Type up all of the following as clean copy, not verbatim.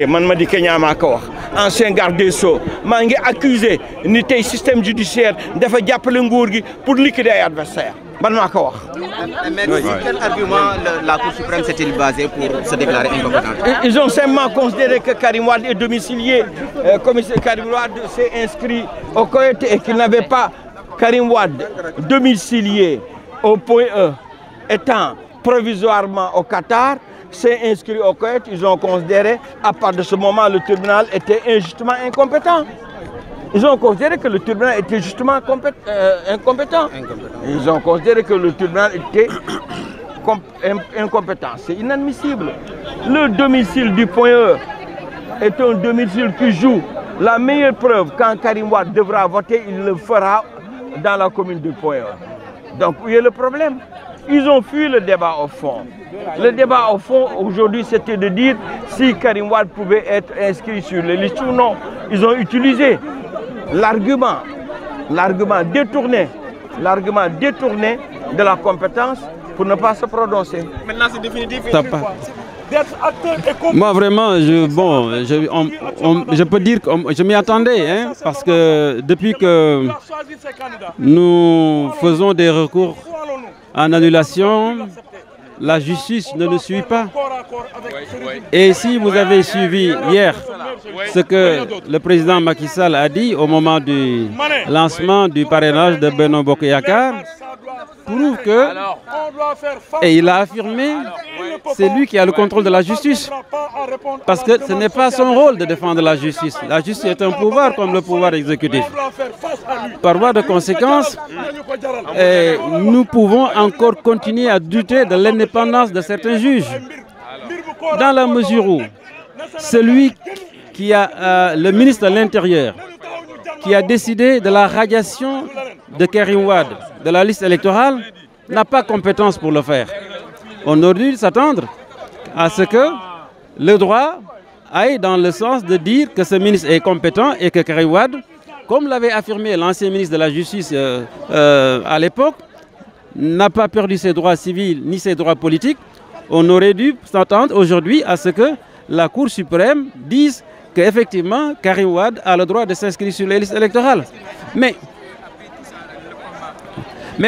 man ma di Kenya maa ko wax ancien garde des Sceaux maa ngi accusé ni tey système judiciaire dafa jàppale nguur gi pour liquider ay adversaires man maa ko wax. Mais sur quel argument la Cour suprême s'est-il basée pour se déclarer incompétente? Ils ont simplement considéré que Karim Wade est domicilié, commissaire Karim Wade s'est inscrit au Koweït et qu'il n'avait pas Karim Wade domicilié au point E étant provisoirement au Qatar, s'est inscrit au Koweït. Ils ont considéré, à partir de ce moment, le tribunal était injustement incompétent. Ils ont considéré que le tribunal était justement incompétent. Ils ont considéré que le tribunal était incompétent. C'est inadmissible. Le domicile du point E est un domicile qui joue. La meilleure preuve, quand Karim Wade devra voter, il le fera dans la commune du point E. Donc, où est le problème? Ils ont fui le débat au fond. Le débat au fond, aujourd'hui, c'était de dire si Karim Wade pouvait être inscrit sur les listes ou non. Ils ont utilisé l'argument détourné de la compétence pour ne pas se prononcer. Maintenant, c'est définitif. Moi, vraiment, je peux dire que je m'y attendais, hein, parce que depuis que nous faisons des recours en annulation, la justice ne nous suit pas. Et si vous avez suivi hier ce que le président Macky Sall a dit au moment du lancement du parrainage de Benno Bokk Yakaar, prouve que, et il a affirmé, c'est lui qui a le contrôle de la justice. Parce que ce n'est pas son rôle de défendre la justice. La justice est un pouvoir comme le pouvoir exécutif. Par voie de conséquence, nous pouvons encore continuer à douter de l'indépendance de certains juges. Dans la mesure où celui qui a, le ministre de l'Intérieur, qui a décidé de la radiation de Karim Wade de la liste électorale, n'a pas compétence pour le faire. On aurait dû s'attendre à ce que le droit aille dans le sens de dire que ce ministre est compétent et que Karim Wade, comme l'avait affirmé l'ancien ministre de la Justice à l'époque, n'a pas perdu ses droits civils ni ses droits politiques. On aurait dû s'attendre aujourd'hui à ce que la Cour suprême dise qu'effectivement Karim Wade a le droit de s'inscrire sur les listes électorales. Mais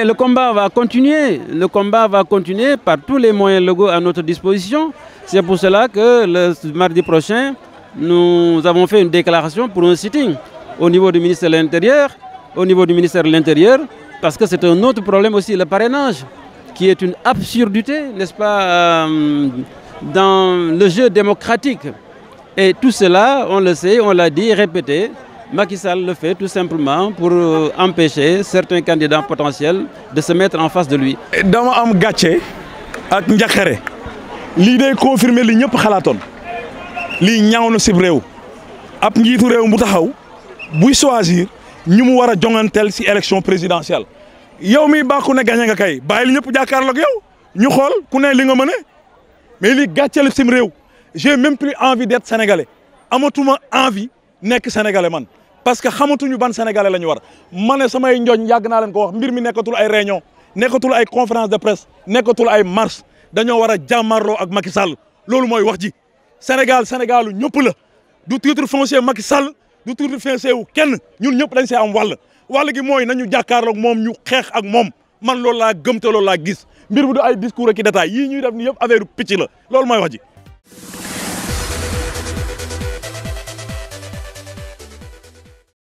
le combat va continuer. Le combat va continuer par tous les moyens légaux à notre disposition. C'est pour cela que le mardi prochain, nous avons fait une déclaration pour un sitting au niveau du ministère de l'Intérieur, parce que c'est un autre problème aussi, le parrainage, qui est une absurdité, n'est-ce pas, dans le jeu démocratique. Et tout cela, on le sait, on l'a dit, répété, Macky Sall le fait tout simplement pour empêcher certains candidats potentiels de se mettre en face de lui. dama am gàcce ak njaqare lii day confirmer li ñëpp xalaatoon lii ñaaw na sib réew ab njiitu réew mu taxaw buy choisir ñu mu war a jonganteel ci élection présidentielle yow mi bàkku ne gañe nga kay bàyyi li ñëpp jàkkaarloog yow ñu xool ku ne li nga mëne mais lii gàcceel sim réew j'ai même plus envie d'être sénégalais amatuma envie nekk sénégalais man parce que xamatuñu ban sénégalais la ñu war ma ne samay njoñ yàgg naa leen ko wax mbir mi nekkatul ay réunion nekkatul ay conférence de presse nekkatul ay marche dañoo war a jàmmarloo ak Macky Sall loolu mooy wax ji Sénégalu ñëpp la du titre foncier Macky Sall du titre foncier wu kenn ñun ñëpp dañ see am wàll gi mooy nañu jàkkaarloog moom ñu xeex ak moom man loolu laa gëm te loolu laa gis mbir bu du ay discours ak i détails yii ñuy def ni yëpp affaire picc la loolu mooy wax ji